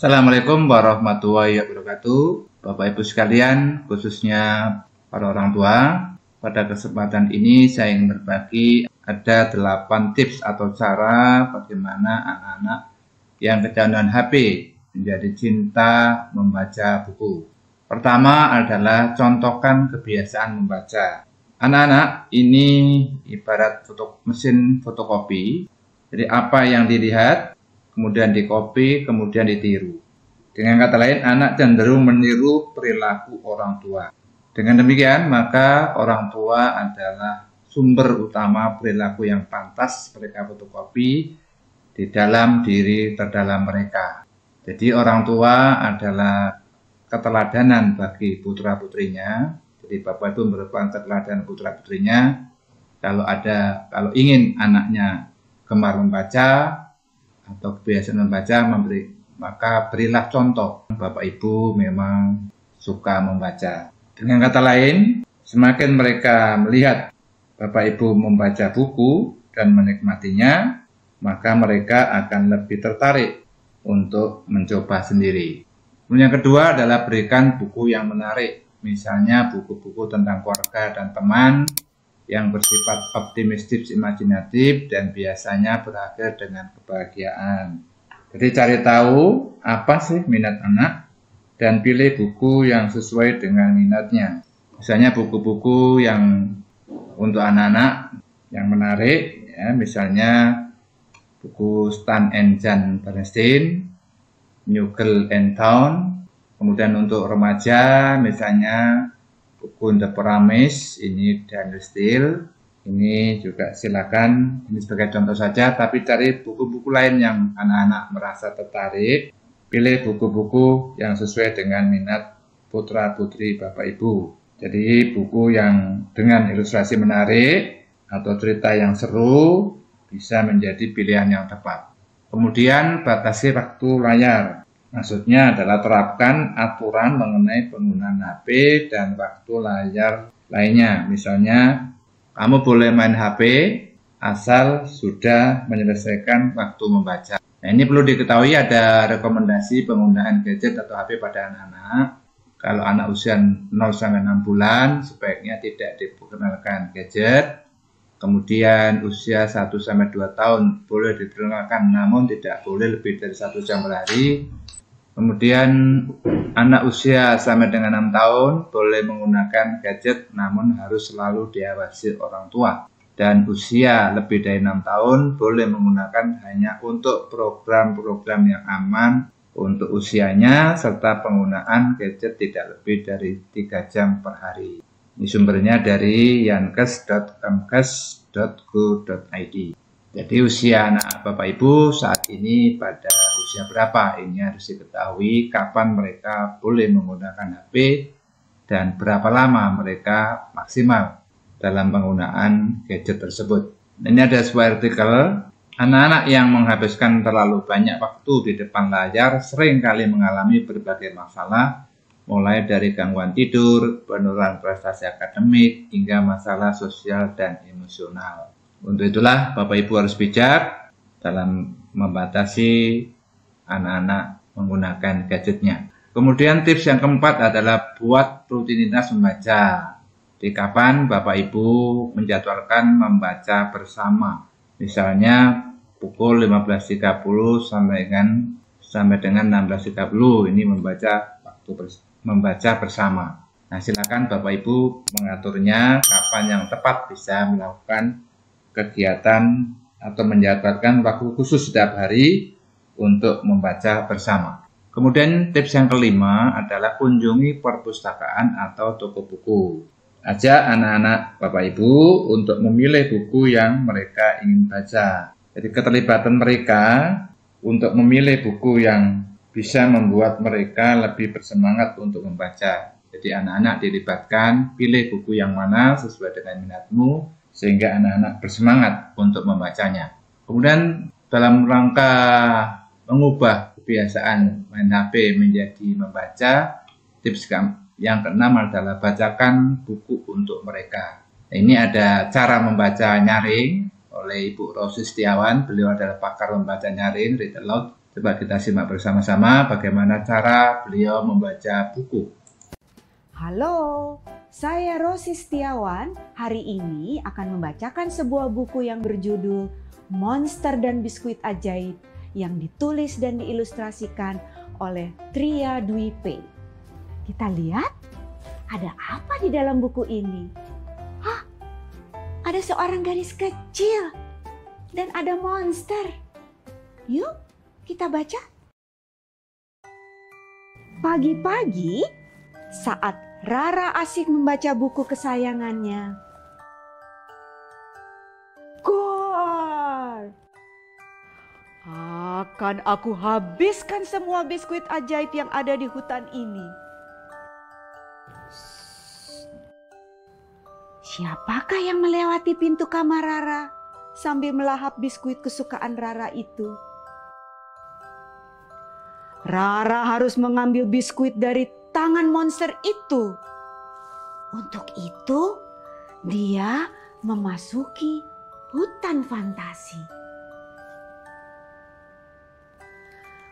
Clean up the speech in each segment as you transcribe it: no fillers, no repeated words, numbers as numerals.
Assalamualaikum warahmatullahi wabarakatuh. Bapak Ibu sekalian, khususnya para orang tua, pada kesempatan ini saya ingin berbagi ada 8 tips atau cara bagaimana anak-anak yang kecanduan HP menjadi cinta membaca buku. Pertama adalah contohkan kebiasaan membaca. Anak-anak ini ibarat mesin fotokopi, jadi apa yang dilihat kemudian dikopi, kemudian ditiru. Dengan kata lain, anak cenderung meniru perilaku orang tua. Dengan demikian, maka orang tua adalah sumber utama perilaku yang pantas mereka fotokopi di dalam diri terdalam mereka. Jadi orang tua adalah keteladanan bagi putra-putrinya. Jadi Bapak Ibu merupakan keteladanan putra-putrinya. Kalau ingin anaknya gemar membaca, atau kebiasaan membaca, maka berilah contoh. Bapak Ibu memang suka membaca. Dengan kata lain, semakin mereka melihat Bapak Ibu membaca buku dan menikmatinya, maka mereka akan lebih tertarik untuk mencoba sendiri. Yang kedua adalah berikan buku yang menarik, misalnya buku-buku tentang keluarga dan teman, yang bersifat optimistis, imajinatif, dan biasanya berakhir dengan kebahagiaan. Jadi cari tahu apa sih minat anak dan pilih buku yang sesuai dengan minatnya. Misalnya buku-buku yang untuk anak-anak yang menarik, ya, misalnya buku Stan and Jan Bernstein, New Girl in Town. Kemudian untuk remaja, misalnya buku The Promise, ini Daniel Steele, ini juga silakan, ini sebagai contoh saja, tapi cari buku-buku lain yang anak-anak merasa tertarik, pilih buku-buku yang sesuai dengan minat putra-putri Bapak Ibu. Jadi buku yang dengan ilustrasi menarik atau cerita yang seru bisa menjadi pilihan yang tepat. Kemudian batasi waktu layar. Maksudnya adalah terapkan aturan mengenai penggunaan HP dan waktu layar lainnya. Misalnya, kamu boleh main HP asal sudah menyelesaikan waktu membaca. Nah, ini perlu diketahui ada rekomendasi penggunaan gadget atau HP pada anak-anak. Kalau anak usia 0-6 bulan, sebaiknya tidak diperkenalkan gadget. Kemudian usia 1-2 tahun boleh diperkenalkan, namun tidak boleh lebih dari 1 jam per hari. Kemudian anak usia sampai dengan 6 tahun boleh menggunakan gadget, namun harus selalu diawasi orang tua. Dan usia lebih dari 6 tahun boleh menggunakan hanya untuk program-program yang aman untuk usianya, serta penggunaan gadget tidak lebih dari 3 jam per hari. Ini sumbernya dari yankes.kemkes.go.id. Jadi usia anak Bapak Ibu saat ini pada usia berapa? Ini harus diketahui kapan mereka boleh menggunakan HP dan berapa lama mereka maksimal dalam penggunaan gadget tersebut. Ini ada sebuah artikel, anak-anak yang menghabiskan terlalu banyak waktu di depan layar seringkali mengalami berbagai masalah, mulai dari gangguan tidur, penurunan prestasi akademik, hingga masalah sosial dan emosional. Untuk itulah Bapak Ibu harus bijak dalam membatasi anak-anak menggunakan gadgetnya. Kemudian tips yang keempat adalah buat rutinitas membaca. Di kapan Bapak Ibu menjadwalkan membaca bersama. Misalnya pukul 15.30 sampai dengan 16.30 ini membaca bersama. Nah, silakan Bapak Ibu mengaturnya kapan yang tepat bisa melakukan kegiatan atau menjadwalkan waktu khusus setiap hari untuk membaca bersama. Kemudian tips yang kelima adalah kunjungi perpustakaan atau toko buku. Ajak anak-anak Bapak Ibu untuk memilih buku yang mereka ingin baca. Jadi keterlibatan mereka untuk memilih buku yang bisa membuat mereka lebih bersemangat untuk membaca. Jadi anak-anak dilibatkan, pilih buku yang mana sesuai dengan minatmu, sehingga anak-anak bersemangat untuk membacanya. Kemudian dalam rangka mengubah kebiasaan main HP menjadi membaca, tips yang keenam adalah bacakan buku untuk mereka. Ini ada cara membaca nyaring oleh Ibu Rosi Setiawan, beliau adalah pakar membaca nyaring, read aloud. Coba kita simak bersama-sama bagaimana cara beliau membaca buku. Halo, saya Rosi Setiawan. Hari ini akan membacakan sebuah buku yang berjudul Monster dan Biskuit Ajaib yang ditulis dan diilustrasikan oleh Tria Dwi P. Kita lihat ada apa di dalam buku ini. Hah? Ada seorang gadis kecil dan ada monster. Yuk kita baca. Pagi-pagi saat Rara asik membaca buku kesayangannya. Gol! Akan aku habiskan semua biskuit ajaib yang ada di hutan ini. Siapakah yang melewati pintu kamar Rara sambil melahap biskuit kesukaan Rara itu? Rara harus mengambil biskuit dari tangan monster itu. Untuk itu, dia memasuki hutan fantasi.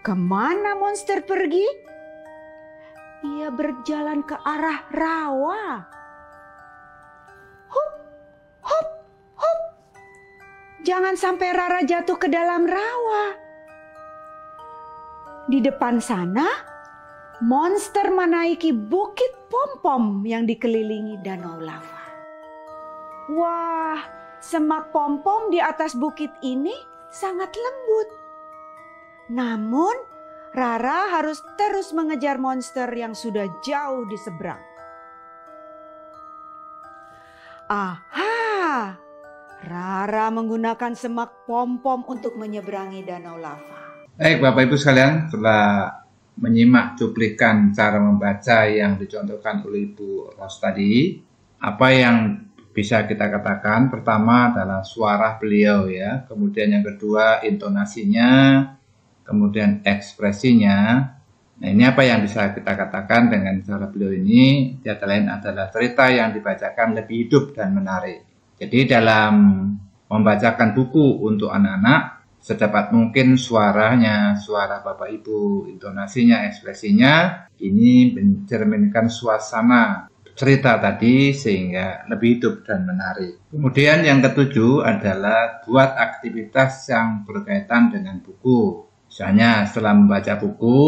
Kemana monster pergi? Ia berjalan ke arah rawa. Hup, hup, hup. Jangan sampai Rara jatuh ke dalam rawa. Di depan sana, monster menaiki bukit pom-pom yang dikelilingi danau lava. Wah, semak pom-pom di atas bukit ini sangat lembut. Namun, Rara harus terus mengejar monster yang sudah jauh di seberang. Aha! Rara menggunakan semak pom-pom untuk menyeberangi danau lava. Baik Bapak Ibu sekalian, setelah menyimak cuplikan cara membaca yang dicontohkan oleh Ibu Ros tadi, apa yang bisa kita katakan? Pertama adalah suara beliau ya, kemudian yang kedua intonasinya, kemudian ekspresinya. Nah ini apa yang bisa kita katakan dengan cara beliau ini? Tiada lain adalah cerita yang dibacakan lebih hidup dan menarik. Jadi dalam membacakan buku untuk anak-anak, secepat mungkin suaranya, suara Bapak Ibu, intonasinya, ekspresinya, ini mencerminkan suasana cerita tadi sehingga lebih hidup dan menarik. Kemudian yang ketujuh adalah buat aktivitas yang berkaitan dengan buku. Misalnya setelah membaca buku,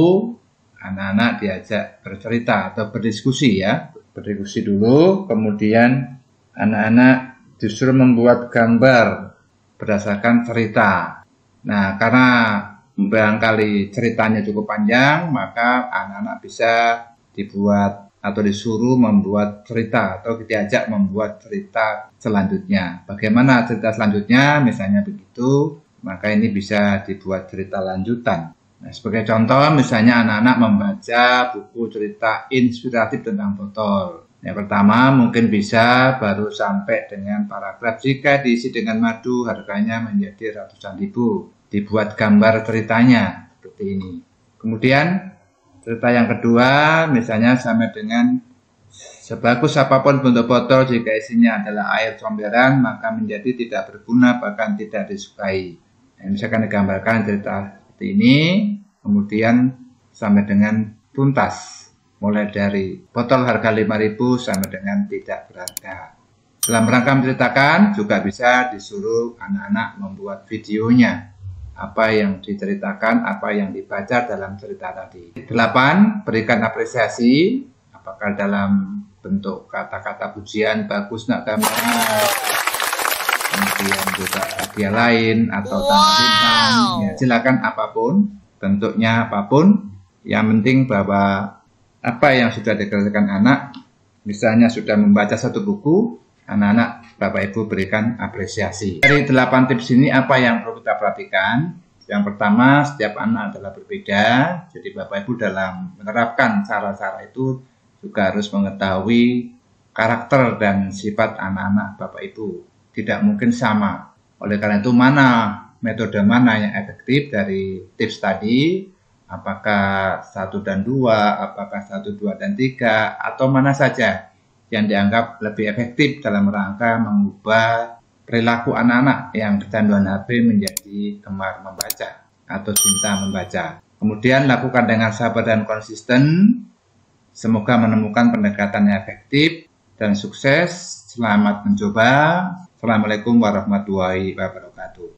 anak-anak diajak bercerita atau berdiskusi ya. Berdiskusi dulu, kemudian anak-anak justru membuat gambar berdasarkan cerita. Nah, karena barangkali ceritanya cukup panjang, maka anak-anak bisa dibuat atau disuruh membuat cerita atau diajak membuat cerita selanjutnya. Bagaimana cerita selanjutnya? Misalnya begitu, maka ini bisa dibuat cerita lanjutan. Nah, sebagai contoh, misalnya anak-anak membaca buku cerita inspiratif tentang botol. Yang pertama mungkin bisa baru sampai dengan paragraf jika diisi dengan madu harganya menjadi ratusan ribu. Dibuat gambar ceritanya seperti ini. Kemudian cerita yang kedua misalnya sampai dengan sebagus apapun bentuk botol jika isinya adalah air comberan maka menjadi tidak berguna bahkan tidak disukai. Nah, misalkan digambarkan cerita seperti ini kemudian sampai dengan tuntas mulai dari botol harga 5.000 sampai dengan tidak berharga. Dalam rangka menceritakan juga bisa disuruh anak-anak membuat videonya. Apa yang diceritakan, apa yang dibaca dalam cerita tadi. 8. Berikan apresiasi, apakah dalam bentuk kata-kata pujian, bagus nak gambarnya, kemudian juga hadiah lain, atau tanda bintang, ya, silakan apapun, bentuknya apapun, yang penting bahwa apa yang sudah dikerjakan anak, misalnya sudah membaca satu buku, anak-anak Bapak Ibu berikan apresiasi. Dari 8 tips ini apa yang perlu kita perhatikan? Yang pertama, setiap anak adalah berbeda. Jadi Bapak Ibu dalam menerapkan cara-cara itu juga harus mengetahui karakter dan sifat anak-anak Bapak Ibu. Tidak mungkin sama. Oleh karena itu metode mana yang efektif dari tips tadi? Apakah 1 dan 2, apakah 1, 2, dan 3, atau mana saja yang dianggap lebih efektif dalam rangka mengubah perilaku anak-anak yang kecanduan HP menjadi gemar membaca. atau cinta membaca. Kemudian lakukan dengan sabar dan konsisten. Semoga menemukan pendekatan yang efektif dan sukses. Selamat mencoba. Assalamualaikum warahmatullahi wabarakatuh.